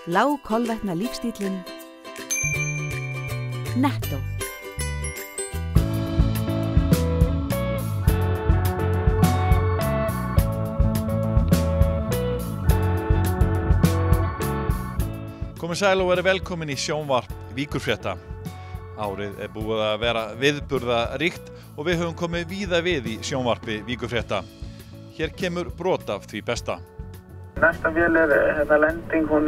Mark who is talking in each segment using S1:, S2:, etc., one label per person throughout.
S1: Lágkolvetna lífstíllinn Netto.
S2: Komið sæl og verið velkomin í sjónvarp Víkurfrétta. Árið búið að vera viðburðaríkt og við höfum komið víða við í sjónvarpi Víkurfrétta. Hér kemur brot af því besta.
S3: Næsta vél lending, hún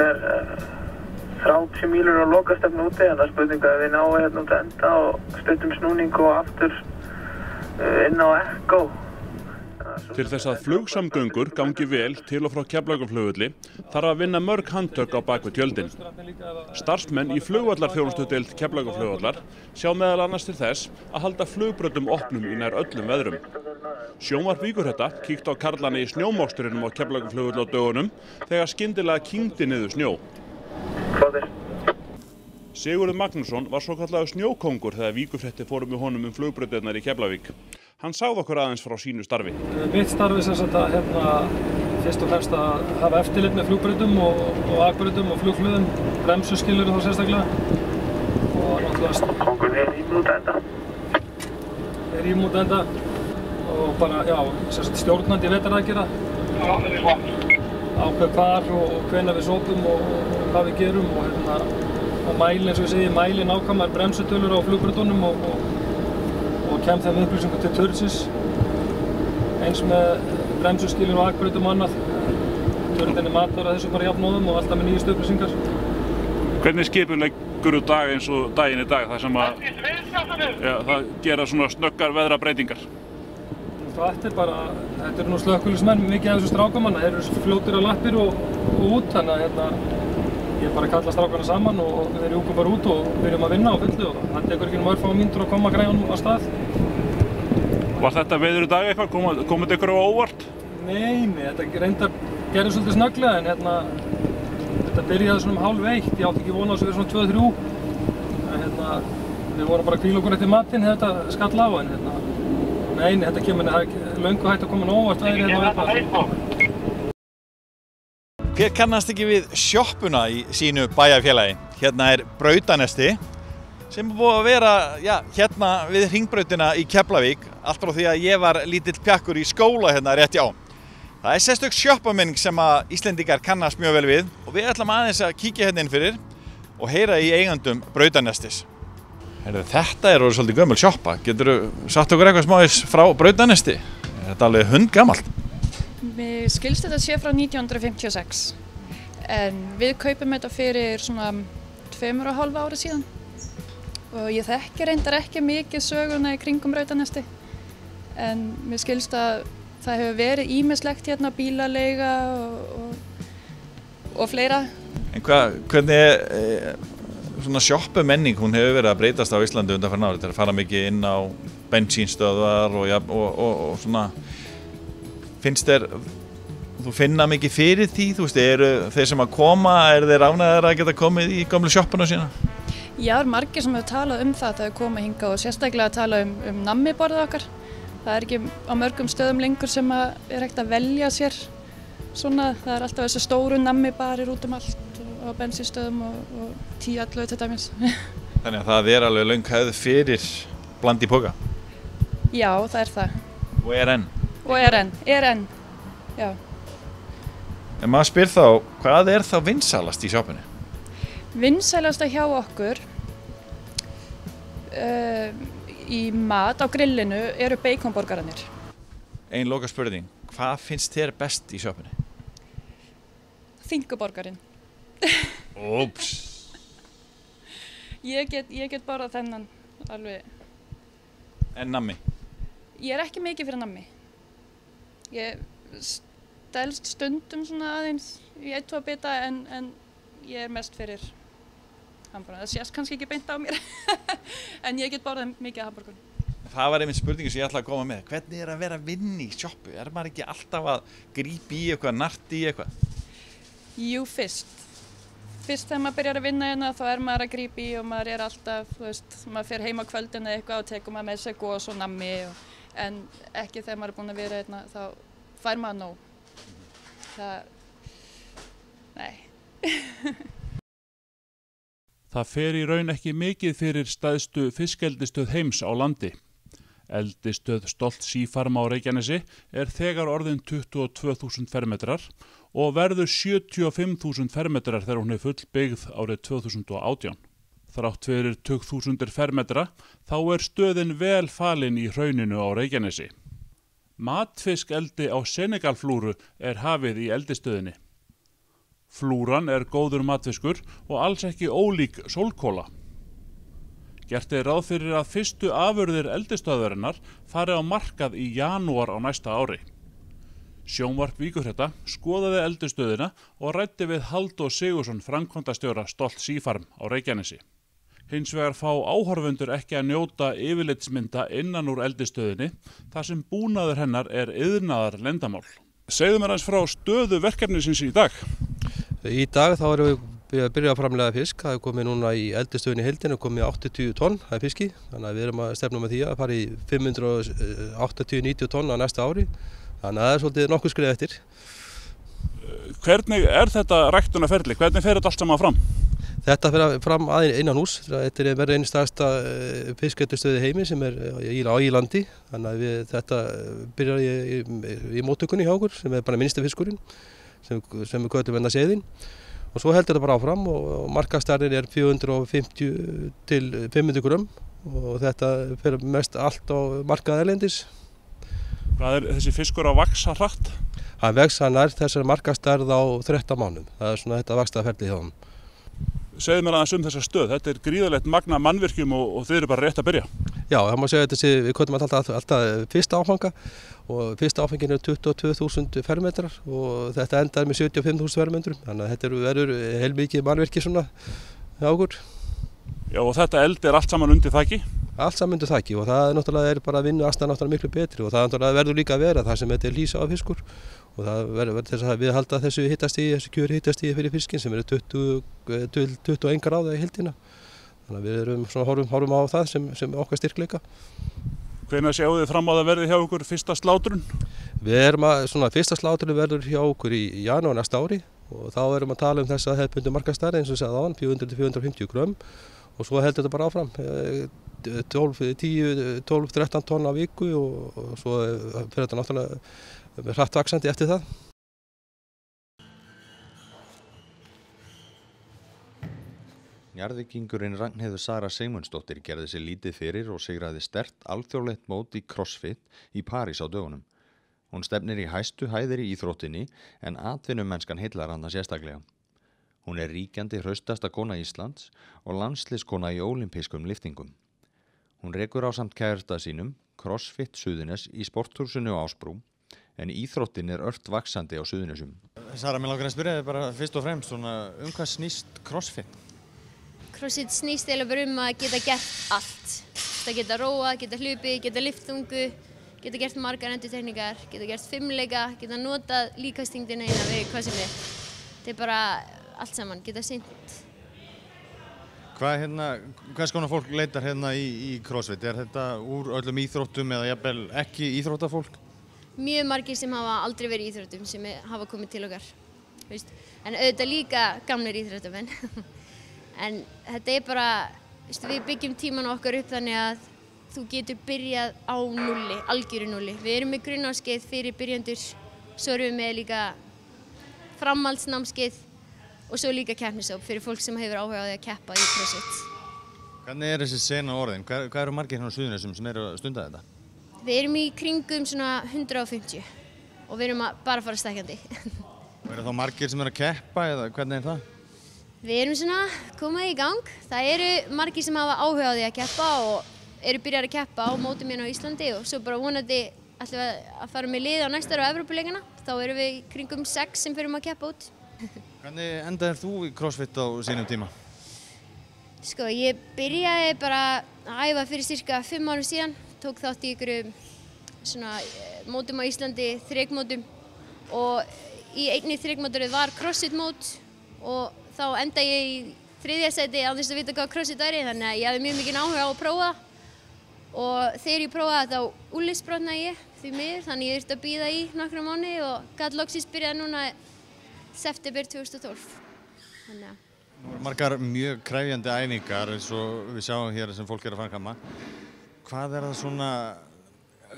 S3: 30 mílur á lokastefnu úti, en það spurning að við náum út að enda og stuttum snúning og aftur inn á Echo.
S4: Til þess að flugsamgöngur gangi vel til og frá Keflavíkurflugvelli þarf að vinna mörg handtök á bak við tjöldin. Starfsmenn í flugvallarþjónustudeild Keflavíkurflugvallar sjá meðal annars til þess að halda flugbrautum opnum í nær öllum veðrum. Sjónvarp Víkurfrétta kíkti á karlana í snjómokstrinum á Keflavíkurflugvelli á dögunum þegar skyndilega kyngdi niður snjó. Sigurður Magnússon var svokallaður snjókóngur þegar Víkurfrétti fórum með honum flugbrautirnar í Keflavík. Hann sagði okkur aðeins frá sínu starfi.
S5: Mitt starfi sem sagt að fyrst og fremst að hafa eftirlit með flugbrautum og akbrautum og flugflöðum, bremsuskilur þá sérstaklega. Og náttúrulega
S3: Kóngurinn
S5: í mútenda og bara, sem sagt stjórnandi vetaraðgerða. Ákveð hvar og hvenær við sópum og hvað við gerum og mæli, eins og við segjum, mæli nákvæmar bremsutölur á flugbrautunum og kem þeim upplýsingum til turnsins, eins með bremsuskilin og akbrautum og annað. Turninni matar að þessu bara jafnóðum og alltaf með nýjustu upplýsingar.
S4: Hvernig skipuleggur dag eins og daginn í dag þar sem að það gera svona snöggar veðrabreytingar?
S5: Þetta eru nú slökkviliðsmenn, mikið af þessu strákamanna. Þeir eru fljótir á lappir og út, þannig að ég bara kalla strákana saman og þeir júkum bara út og byrjum að vinna á fullu og það tekur ekki örfáar mínútur að koma græjunum á stað.
S4: Var þetta veður í dag eitthvað? Kom þetta ykkur á óvart?
S5: Nei, þetta reyndar gerði svolítið snögglega, en þetta byrjaði svona 12:30. Ég átti ekki vona á þessu verið svona 2-3. En við vorum bara að hvíla okkur eftir matinn þegar þetta skall á, en þetta kemur, það er löngu hægt að koma óvart veðrið
S2: Hver kannast ekki við sjoppuna í sínu bæjarfélagi? Hérna Brautanesti sem búið að vera hérna við hringbrautina í Keflavík allt frá því að ég var lítill pjakkur í skóla hérna rétt hjá. Það er sérstök sjoppamenning sem að Íslendingar kannast mjög vel við og við ætlum aðeins að kíkja hérna inn fyrir og heyra í eigandum Brautanestis. Þetta orðið svolítið gömul sjoppa. Geturðu sagt okkur eitthvað smá frá Brautanesti? Þetta alveg hundgamalt?
S6: Mér skilst þetta sé frá 1956, en við kaupum þetta fyrir svona 2,5 ári síðan og ég þekki reyndar ekki mikið söguna í kringum Brautanesti, en mér skilst að það hefur verið ýmislegt hérna, bílaleiga og fleira. En
S2: hvernig svona sjoppumenning, hún hefur verið að breytast á Íslandi undanfarin ár? Þetta að fara mikið inn á bensínstöðvar og svona. Finnst þú finna mikið fyrir því? Þú veist, eru þeir sem að koma, þeir ánægðir að geta komið í gömlu sjoppuna sína?
S6: Já, það margir sem hefur talað það þegar koma hingað og sérstaklega að tala nammiborðið okkar. Það er ekki á mörgum stöðum lengur sem er hægt að velja sér svona. Það er alltaf þessi stóru nammibarir út allt á bensínstöðum og 10-11 til dæmis.
S2: Þannig að það alveg löng hefð fyrir bland í poka?
S6: Já, það er það.
S2: Og enn?
S6: Og enn, já.
S2: En maður spyr þá, hvað þá vinsælast í sjoppunni?
S6: Vinsælasta hjá okkur í mat á grillinu eru baconborgararnir.
S2: Ein loka spurning, hvað finnst þér best í sjoppunni?
S6: Þinguborgarinn.
S2: Úps.
S6: Ég get bara þennan alveg.
S2: En nammi?
S6: Ég ekki mikið fyrir nammi. Ég stelst stundum svona aðeins í 1-2 bita, en ég mest fyrir hamborgara. Það sést kannski ekki beint á mér, en ég get borðað mikið af hamborgurum.
S2: Það var einmitt spurningu sem ég ætlaði að koma með. Hvernig að vera að vinna í sjoppu? Maður ekki alltaf að grípa í eitthvað, narta í eitthvað?
S6: Jú, fyrst þegar maður byrjar að vinna hérna þá maður að grípa í og maður alltaf, þú veist, maður fer heim á kvöldinu eitthvað og tekur maður með sér gos og nammi en ekki þegar maður búinn að vera hérna, þá fær maður nóg. Nei.
S4: Það fer í raun ekki mikið fyrir stærstu fiskeldisstöð heims á landi. Eldisstöð Stolt Seafarm á Reykjanesi þegar orðin 22.000 fermetrar og verður 75.000 fermetrar þegar hún fullbyggð árið 2018. Þrátt fyrir 20.000 fermetra þá stöðin vel falin í hrauninu á Reykjanesi. Matfiskeldi á Senegalflúru hafið í eldisstöðinni. Flúran góður matfiskur og alls ekki ólík sólkola. Gert ráð fyrir að fyrstu afurðir eldisstöðvarinnar fari á markað í janúar á næsta ári. Sjónvarp Víkurfrétta skoðaði eldisstöðina og ræddi við Halldór Sigurðsson framkvæmdastjóra Stolt Seafarm á Reykjanesi. Hins vegar fá áhorfendur ekki að njóta yfirlitsmynda innan úr eldisstöðinni þar sem búnaður hennar iðnaðar lendamál. Segðu mér aðeins frá stöðu verkefnisins í dag.
S7: Í dag þá erum við að byrja að framleiða fisk. Það komið núna í eldisstöðinni heildina komið 80 tonn af fiski. Þannig að við erum að stefna með því að fara í 580-90 tonn á næsta ári. Þannig að það svolítið nokkuð skrið eftir.
S4: Hvernig þetta ræktunarferli? Hvernig fer þetta allt saman fram?
S7: Þetta fer fram innan hús. Þetta verður einu stærsta fiskeldisstöð í heimi sem í landi. Þannig að þetta byrjar í móttökunni hjá okkur sem bara minnsti fiskurinn sem við köllum seiðin. Og svo heldur þetta bara áfram og markaðsstærðin 450 til 500 grömm og þetta fer mest allt á markað erlendis.
S4: Hvað þessi fiskur að vaxa hratt?
S7: Hann vex þessari markaðsstærð á 13 mánuðum. Það svona þetta vaxtarferli hjá honum.
S4: Segðu mér aðeins þessa stöð. Þetta gríðarlegt magna mannvirkjum og þið bara rétt að byrja.
S7: Já, það má segja að við köllum alltaf fyrsta áfanga og fyrsta áfangin 22.000 fermetrar og þetta endar með 75.000 fermetrum. Þannig að þetta verður heilmikið mannvirki svona hjá okkur.
S4: Já, og þetta eld allt saman undir þaki?
S7: Allt saman undir þaki og það náttúrulega bara vinnuaðstaðan náttúrulega miklu betri og það náttúrulega verður líka að vera þar sem þetta lýsa af fiskur. Og það verður þess að við halda þessu kjör hittastíði fyrir fiskin sem 21 gráða í heildina. Þannig að við erum horfum á það sem okkar styrkleika.
S4: Hvenær sjáu þið fram á það verði hjá okkur fyrsta slátrun?
S7: Við erum fyrsta slátrun verður hjá okkur í janúar næsta ári og þá erum að tala þessa hefðbundnu markaðsstærð eins og sagði áðan 400-450 grömm og svo heldur þetta bara áfram 12-13 tonn á viku og svo fer þetta náttúrulega hratt vaxandi eftir það.
S8: Njarðvíkingurinn Ragnheiður Sara Sigmundsdóttir gerði sig lítið fyrir og sigraði sterkt alþjóðlegt mót í CrossFit í París á dögunum. Hún stefnir í hæstu hæðir í íþróttinni en atvinnumennskan heillar hana sérstaklega. Hún ríkjandi hraustasta kona Íslands og landsliðskona í ólympískum lyftingum. Hún rekur ásamt kærasta sínum CrossFit Suðurnes í sporthúsinu á Ásbrú en íþróttin ört vaxandi á Suðurnesjum.
S2: Sara, mér langar að spyrja þig bara fyrst og fremst hvað snýst CrossFit?
S9: CrossFit snýst eiginlega bara að geta gert allt. Það geta róað, geta hlupið, geta lyft þungu, geta gert margar endurtekningar, geta gert fimleika, geta notað líkamsþyngdina eina við hvað sem Þetta bara allt saman, geta sinnt.
S2: Hvers konar fólk leitar í CrossFit? Þetta úr öllum íþróttum eða jafnvel ekki íþróttafólk?
S9: Mjög margir sem hafa aldrei verið í íþróttum sem hafa komið til okkar. En auðvitað líka gamlir íþróttamenn. En þetta bara, við byggjum tíman okkar upp þannig að þú getur byrjað á núlli, algjöru núlli. Við erum með grunnámskeið fyrir byrjendur, svo erum við með líka framhaldsnámskeið og svo líka keppnishóp fyrir fólk sem hefur áhuga á því að keppa í CrossFit.
S2: Hvernig þessi sena orðin? Hvað eru margir hérna á Suðurnesjum sem eru að stunda þetta?
S9: Við erum í kringum svona 150 og við erum bara að fara stækkandi.
S2: Og eru þá margir sem eru að keppa eða hvernig það?
S9: Við erum svona komið í gang. Það eru margir sem hafa áhuga á því að keppa og eru byrjar að keppa á mótum hérna á Íslandi og svo bara vonandi ætlum við að fara með lið á næsta ári á Evrópuleikana. Þá erum við í kringum 6 sem förum að keppa út.
S2: Hvernig endaðir þú í CrossFit á sínum tíma?
S9: Sko, ég byrjaði bara að æfa fyrir cirka 5 árum síðan. Tók þátt í einhverjum svona mótum á Íslandi, þrekmótum og í einni þrekmóturinn var CrossFit mót og þá enda ég í 3. sæti án þess að vita hvað CrossFit væri þannig að ég hafði mjög mikinn áhuga á að prófa og þegar ég prófaði þá úlitsbrotnaði ég því miður þannig ég þurfti að bíða í nokkra mánuði og gat loksins byrjað núna september 2012.
S8: Margar mjög krefjandi æfingar eins og við sjáum hér sem fólk að framkvæma. Hvað það svona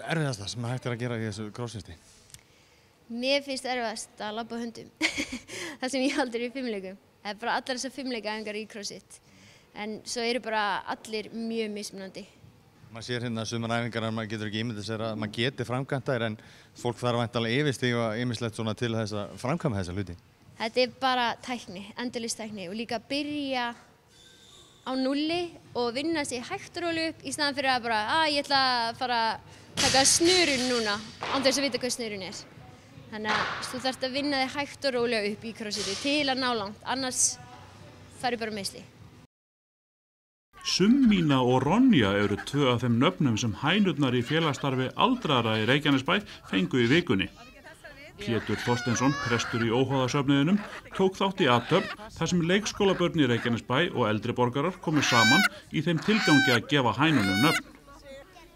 S8: erfiðasta sem hægt að gera í þessu crossfiti?
S9: Mér finnst erfiðast að labba á höndum. Það sem ég aldrei í fimleikum. Það bara allar þessar fimleikaæfingar í crossfit. En svo eru bara allir mjög mismunandi.
S8: Maður sér hérna sumar æfingar að maður getur ekki ímyndað sér að maður geti framkvæmt þær en fólk þarf væntanlega yfirstíga ýmislegt svona til þess að framkvæma þessa hluti. Þetta
S9: bara tækni, endalaus tækni og líka byrja á nulli og vinna sig hægt og rólega upp í staðan fyrir að bara ég ætla að fara að taka snurun núna án þess að vita hvað snurun er. Þannig að þú þarft að vinna þig hægt og rólega upp í crossfiti til að ná langt, annars færðu bara meiðsli.
S4: Summína og Ronja eru tvö af þeim nöfnum sem hænurnar í félagsstarfi aldraðra í Reykjanesbæ fengu í vikunni. Pétur Þorsteinsson, prestur í óháðasöfnuðinum, tók þátt í athöfn þar sem leikskólabörn í Reykjanesbæ og eldri borgarar komu saman í þeim tilgangi að gefa hænunum nöfn.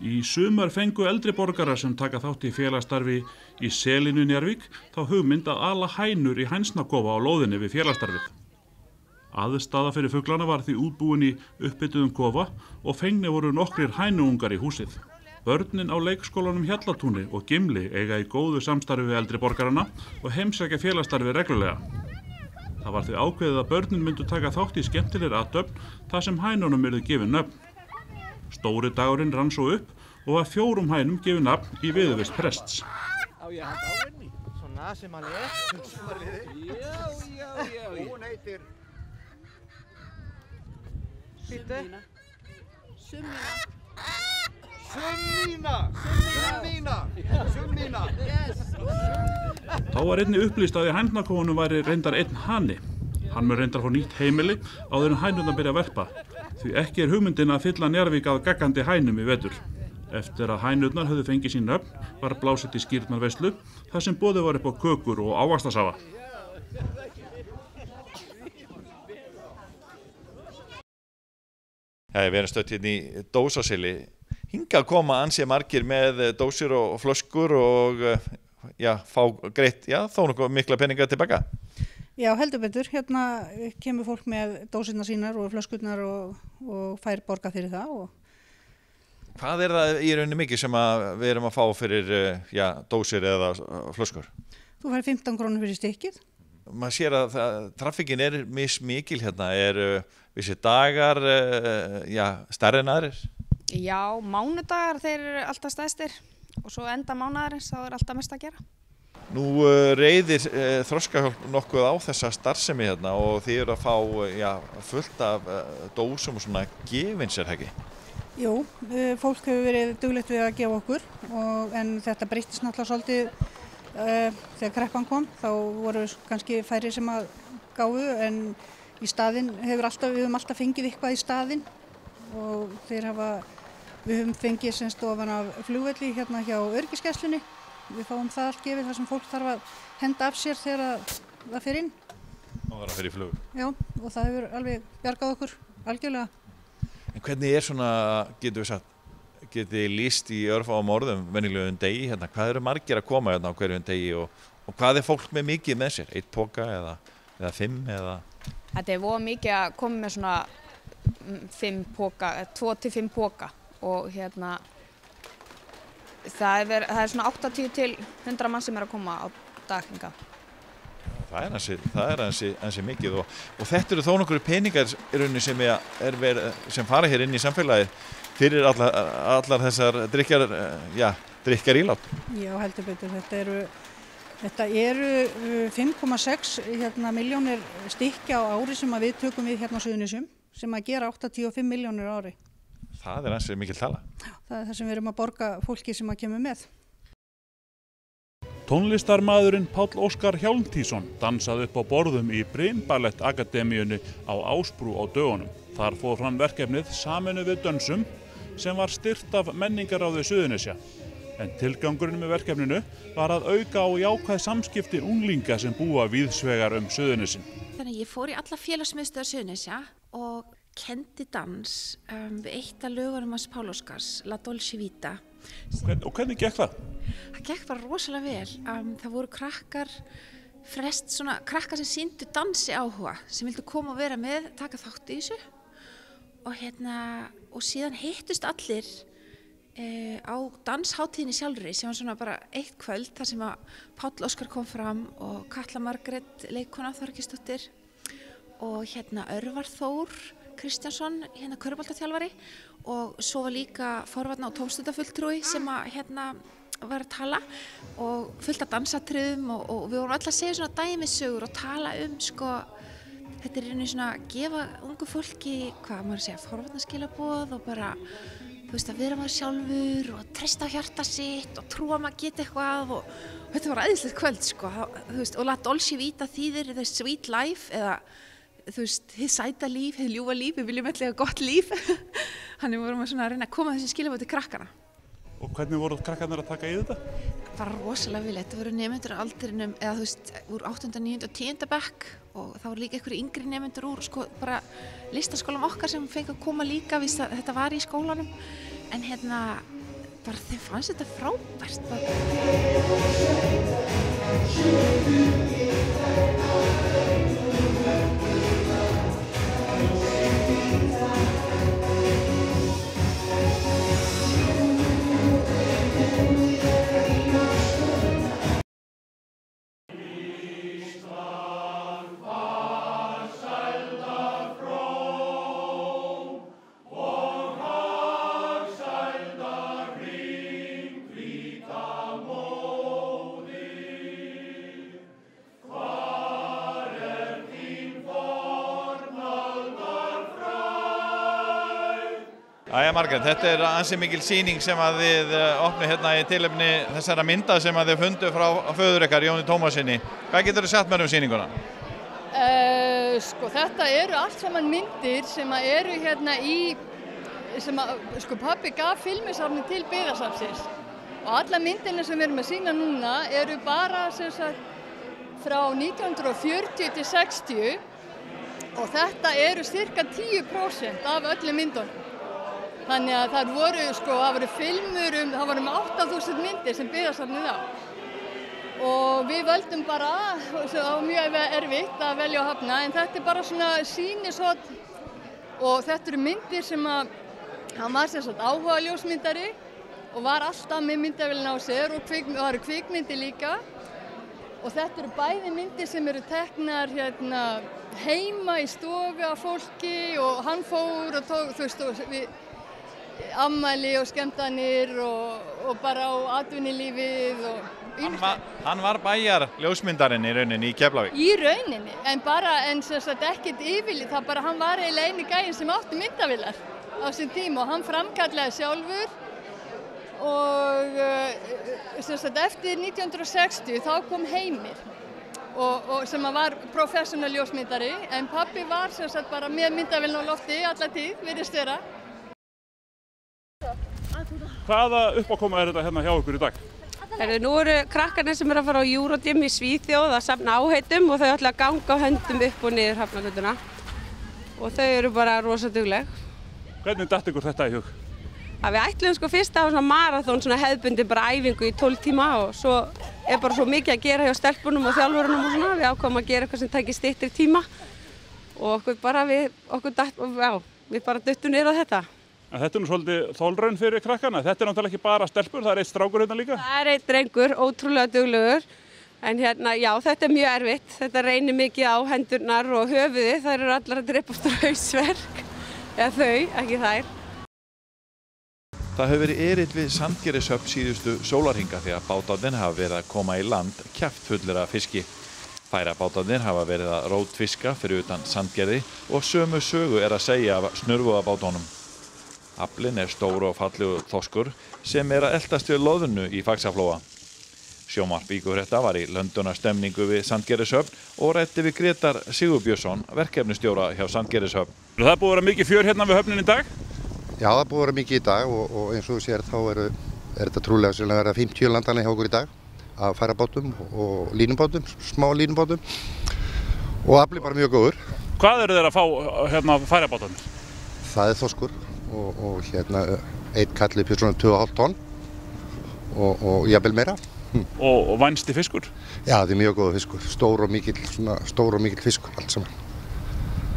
S4: Í sumar fengu eldri borgarar sem taka þátt í félagsstarfi í Selinu Njarðvík þá hugmynd að ala hænur í hænsnakofa á lóðinni við félagsstarfið. Aðstaða fyrir fuglana var því útbúin í upphituðum kofa og fengnir voru nokkrir hænuungar í húsið. Börnin á leikskólanum Hjallatúni og Gimli eiga í góðu samstarfi við eldri borgarana og heimsækja félagsstarfi reglulega. Það var því ákveðið að börnin myndu taka þátt í skemmtilegri athöfn þar sem hænunum yrðu gefin nöfn. Stóri dagurinn rann svo upp og var 4 hænum gefin nafn í viðurvist prests.
S10: Á ég að halda á henni? Svona sem hann Já. Hún heitir Summína.
S4: Þá var einnig upplýst að í hænsnakofunum væri reyndar einn hani. Hann mun reyndar fá nýtt heimili áður en hænurnar byrja að verpa. Því ekki hugmyndin að fylla Njarðvík að gaggandi hænum í vetur. Eftir að hænurnar höfðu fengið sín nöfn var blásið til skírnarveislu þar sem boðið var upp á kökur og ávaxtasafa.
S2: Við erum stödd hérna í dósasili. Hingað koma ansi margir með dósir og flöskur og fá greitt þó nokkuð mikla peninga tilbaka.
S11: Já, heldur betur. Hérna kemur fólk með dósirnar sínar og flöskurnar og fær borga fyrir það.
S2: Hvað er það í rauninni mikið sem við erum að fá fyrir dósir eða flöskur?
S11: Þú fær 15 krónur fyrir stykkið.
S2: Maður sér að traffíkin er mismikil hérna. Vissir dagar stærri en aðrir?
S12: Já, mánudagar þeir eru alltaf stærstir og svo enda mánaðarins þá er alltaf mest að gera.
S2: Nú reiðir Þroskahjálp nokkuð á þessa starfsemi hérna og þið eru að fá fullt af dósum og svona gefins ekki?
S11: Jú, fólk hefur verið duglegt við að gefa okkur en þetta breyttist náttúrulega svolítið þegar kreppan kom. Þá voru kannski færri sem að gáfu en í staðinn við höfum alltaf fengið eitthvað í staðinn og við höfum fengið sem stofan af flugvelli hérna hjá öryggisgæslunni. Við fáum það allt gefið þar sem fólk þarf að henda af sér þegar það fer inn.
S2: Og það fer í flug.
S11: Já, og það hefur alveg bjargað okkur algjörlega.
S2: En hvernig svona, getið þið lýst í örfáum orðum venjulegum degi hérna? Hvað eru margir að koma hérna á hverjum degi og hvað er fólk með mikið með sér? 1 poka eða 5 eða?
S12: Þetta er voða mikið að koma með svona 2 til 5 poka og hérna það er svona 80 til 100 mann sem er að koma á dag hingað.
S2: Það er ansi mikið og þetta eru þó nokkur peningar í rauninni sem fara hér inn í samfélagið fyrir allar þessar drykkjarílát.
S11: Já, heldur betur. Þetta eru 5,6 milljónir stykki á ári sem við tökum við hérna á Suðurnesjum sem að gera 85 milljónir á ári.
S2: Það er ansi mikil tala.
S11: Það er það sem við erum að borga fólki sem að kemur með.
S4: Tónlistarmaðurinn Páll Óskar Hjálmtísson dansaði upp á borðum í Brynballett Akademíunni á Ásbrú á dögunum. Þar fór fram verkefnið Sameinuð við dönsum sem var styrkt af menningaráði Suðurnesja. En tilgangurinn með verkefninu var að auka á jákvæð samskipti unglinga sem búa víðsvegar Suðurnesin.
S13: Þannig ég fór í alla félagsmiðstöðvar Suðurnesja og kendi dans við eitt af lögunum hans Páll Óskars, La Dolce Vita.
S4: Og hvernig gekk það?
S13: Það gekk bara rosalega vel. Það voru krakkar flest svona krakkar sem sýndu dansi áhuga, sem vildu koma og vera með, taka þátt í þessu og síðan hittust allir á dansháttíðinni sjálfri sem var svona bara eitt kvöld þar sem að Páll Óskar kom fram og Katla Margrét leikkona Þorgeirsdóttir og Örvar Þór Kristjánsson, körfuboltaþjálfari og svo var líka forvarna og tómstundafulltrúi sem að var að tala og fullt af dansatriðum og við vorum öll að segja svona dæmisögur og tala þetta er einu svona að gefa ungu fólki, hvað maður segja, forvarnaskilaboð og bara að vera maður sjálfur og treysta á hjarta sitt og trúa maður geta eitthvað og þetta var æðislegt kvöld og la dolce vita þýðir the sweet life eða hið sæta líf, hið ljúfa líf, við viljum alltaf gott líf þannig vorum við svona að reyna að koma þessi skilaboð til krakkana.
S4: Og hvernig voru krakkarnir að taka í þetta?
S13: Bara rosalega vel, þetta voru nemendur á aldrinum eða úr 8., 9. og 10. bekk og það voru líka einhverju yngri nemendur úr bara listaskólanum okkar sem fengu að koma líka víst að þetta var í skólanum en bara þeim fannst þetta frábært
S2: Jæja Margrét, þetta er ansi mikil sýning sem að þið opnið hérna í tilefni þessara mynda sem að þið fundu frá föður ykkar, Jóni Tómasinni. Hvað getur þið sagt mér sýninguna?
S14: Þetta eru allt saman myndir sem að eru hérna sem að pabbi gaf filmisafni til byggðasafnsins. Og alla myndina sem við erum að sýna núna eru bara frá 1940 til 60 og þetta eru cirka 10% af öllum myndunum. Þannig að það voru filmur það voru 8000 myndir sem byggðasafnið á. Og við völdum bara, það var mjög erfitt að velja og hafna, en þetta er bara svona sýnishorn og þetta eru myndir sem að hann var áhuga ljósmyndari og var alltaf með myndavélina á sér og var kvikmyndir líka. Og þetta eru bæði myndir sem eru teknar heima í stofu af fólki og hann fór og tók, afmæli og skemmtanir og bara á atvinnulífið og
S2: Hann var bæjar ljósmyndarinn í rauninni í Keflavík?
S14: Í rauninni, en ekkert yfirlíð, hann var eiginlega eini gæinn sem átti myndavélar á sín tíma og hann framkallaði sjálfur og eftir 1960 þá kom Heimir og sem var professional ljósmyndari en pabbi var bara með myndavélina á lofti alla tíð, virðist vera.
S4: Hvaða uppákoma er þetta hérna hjá ykkur í dag?
S15: Nú eru krakkarnir sem eru að fara á Eurodym í Svíþjóð að safna áheitum og þau ætla að ganga á höndum upp og niður Hafnargötuna og þau eru bara rosa dugleg.
S4: Hvernig datt ykkur þetta í hug?
S15: Við ætlum fyrst að hafa svona marathón, svona hefðbundin bara æfingu í 12 tíma og svo er bara svo mikið að gera hjá stelpunum og þjálfurunum og svona. Við ákváðum að gera eitthvað sem tækir styttri tíma og við bara duttum niður á þetta.
S4: En þetta er nú svolítið þolraun fyrir krakkana. Þetta er náttúrulega ekki bara stelpur, það er eitt strákur hérna líka.
S15: Það er eitt drengur, ótrúlega duglegur. En já, þetta er mjög erfitt. Þetta reynir mikið á hendurnar og höfuðið. Þær eru allar að drepast úr hausverk. Eða þau, ekki þær.
S2: Það hefur verið erill við Sandgerðishöfn síðustu sólarhringa þegar bátarnir hafa verið að koma í land kjaftfullir af fiski. Færabátarnir hafa verið að rótfiska fyrir utan Sandgerði og sömu sögu er að segja af snurvoðabátunum. Aflinn er stór og fallegur þorskur sem er að eltast við loðnu í Faxaflóa. Sjónvarp Víkurfrétta var í löndunastemningu við Sandgerðishöfn og ræddi við Grétar Sigurbjörnsson, verkefnisstjóra hjá Sandgerðishöfn.
S4: Það er búið að vera mikið fjör hérna við höfnin í dag?
S16: Já, það er búið að vera mikið í dag og eins og þú sér þá er þetta trúlega sem að vera 50 landanlega hjá okkur í dag af færabátum og línubátum, smá línubátum og afli bara mjög góður.
S4: Hvað eru þeir að fá hérna færabátarnir?
S16: Það er þorskur og eitt kall upp í svona 2,5 tonn og jafnvel meira
S4: og vænsti fiskur?
S16: Já, þetta er mjög góða fiskur, stór og mikill fiskur allt saman.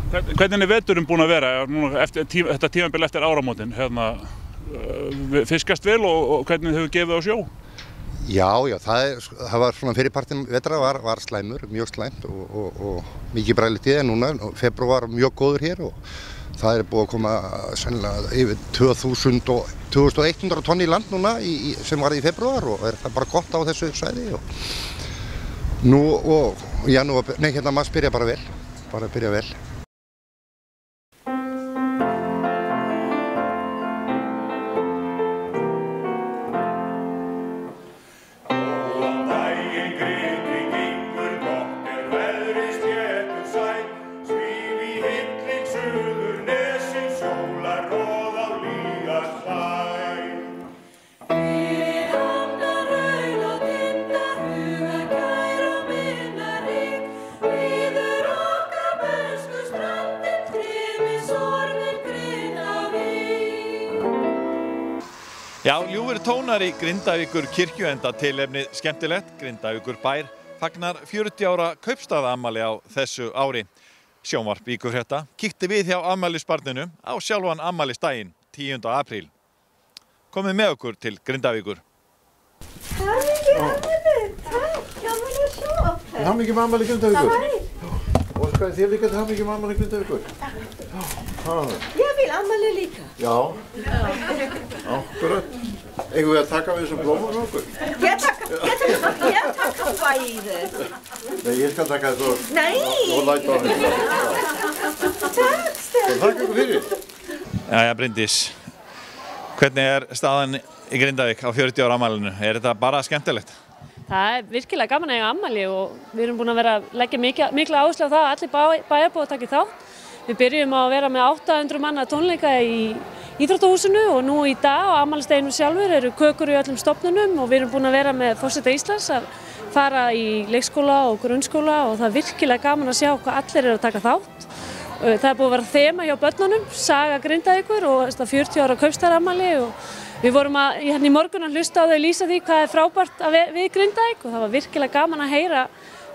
S4: Hvernig er veturinn búinn að vera núna þetta tímabil eftir áramótin? Fiskast vel og hvernig hefur gefið á sjó?
S16: Já, það var svona fyrirpartin vetra var slæmur, mjög slæmt og mikið bræðilegt í það núna. Febrúar var mjög góður hér og það er búið að koma sennilega yfir 2100 tonn í land núna sem var í febrúar og er það bara gott á þessu svæði. Nú og hérna mars byrja bara vel.
S2: Já, ljúfir tónar í Grindavíkur kirkju enda tilefnið skemmtilegt. Grindavíkur bær fagnar 40 ára kaupstaðaafmæli á þessu ári. Sjónvarp Víkurfrétta kíkti við hjá afmælisbarninu á sjálfan afmælisdaginn 10. apríl. Komið með okkur til Grindavíkur.
S17: Hamingju með afmæli Grindavíkur. Og hvað þér líka til hamingju með afmæli Grindavíkur?
S18: Ég vil afmæli líka.
S17: Já, akkurat. Eigum við að taka við þessum blómum með okkur?
S18: Ég taka bæði.
S17: Nei, ég skal taka þessu.
S18: Nei!
S17: Og læta á þessu.
S18: Takk, Stefán.
S17: Takk ykkur fyrir.
S2: Jæja, Bryndís. Hvernig er staðan í Grindavík á 40 ára afmælinu? Er þetta bara skemmtilegt?
S19: Það er virkilega gaman að eiga afmæli og við erum búin að vera að leggja mikla áherslu á það að allir bæjarbúar taki þátt. Við byrjum á að vera með 800 manna tónleika í Íþróttahúsinu og nú í dag á afmælisdeginum sjálfur eru kökur í öllum stofnunum og við erum búin að vera með forseta Íslands að fara í leikskóla og grunnskóla og það er virkilega gaman að sjá hvað allir eru að taka þátt. Það er búið að vera þema hjá börnunum, Saga Grindavíkur og 40 ára kaupstaðarafmæli og við vorum í morgun að hlusta á þau lýsa því hvað er frábært við Grindavík og það var virkilega gaman að heyra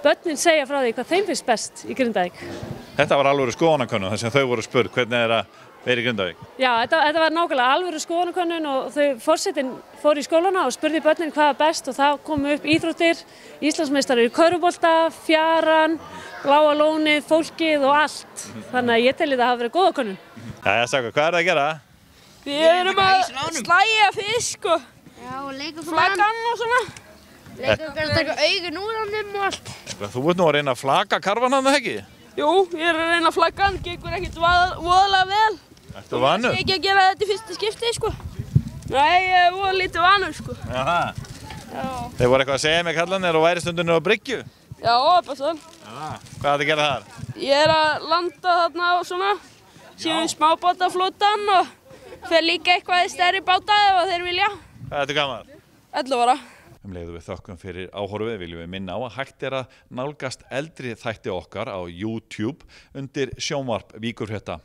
S19: börnin segja frá því hvað þeim finnst best í Grindavík.
S2: Þetta var alvöru skoðanakönnun þar sem þau voru spurð hvernig er að vera í Grindavík. Já, þetta var nákvæmlega alvöru skoðanakönnun og forsetinn fór í skólana og spurði börnin hvað er best og það komu upp íþróttir, Íslandsmeistarar í körfubolta, fjaran, Bláa lónið, fólkið og allt. Þannig að ég telli það hafa verið góða könnun. Jæja, Saga, hvað er það að gera?
S20: Við erum að slægja fisk og flaggan og svona.
S9: Leikum við að taka augun úr honum og allt.
S2: Þú ert nú að reyna að flagga karfan hann, ekki?
S20: Jú, ég er að reyna að flagga hann, gengur ekkert voðalega vel.
S2: Ertu vanur?
S20: Ég er ekki að gera þetta í fyrsta skipti, sko. Nei, ég er voða lítið vanur, sko.
S2: Jaha. Já. Þeir voru eitthvað að segja mig kallanir og væri stundinu á bryggju?
S20: Já, bara svo.
S2: Já. Hvað er það að gera þar?
S20: Ég er að landa þarna og svona, síðan smábátaflotan og fer líka eitthvað í stærri báta ef þeir vilja.
S2: Hvað ertu gamall?
S20: 11 ára.
S2: Leiðu við þökkum fyrir áhorfið viljum við minna á að hægt er að nálgast eldri þætti okkar á YouTube undir sjónvarp Víkurfrétta.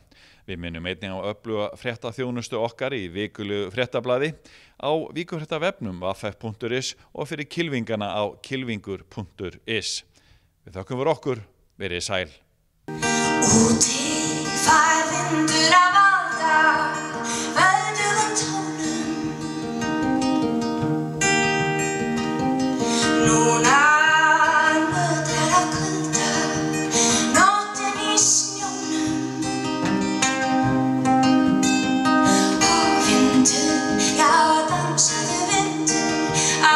S2: Við minnum einnig á öfluga fréttaþjónustu okkar í vikulegu fréttablaði á Víkurfréttavefnum ff.is og fyrir kylfingana á kylfingur.is. Við þökkum fyrir okkur, verið sæl.
S21: Úti fær vindur að valda veðrugum tónum. Núna nötrar af kulda nóttin í snjónum. Og vindur, já dansaðu vindur á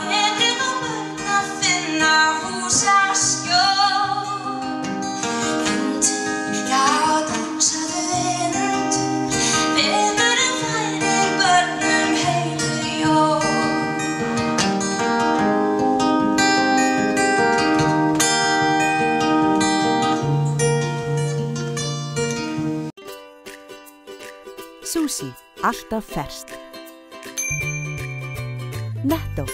S21: veðrið og börn að finna húsaskjól. Vindur, já dansaðu vindur, vinurinn færir börnum heilu jól.
S1: Sushi, alltaf ferskt. Netto.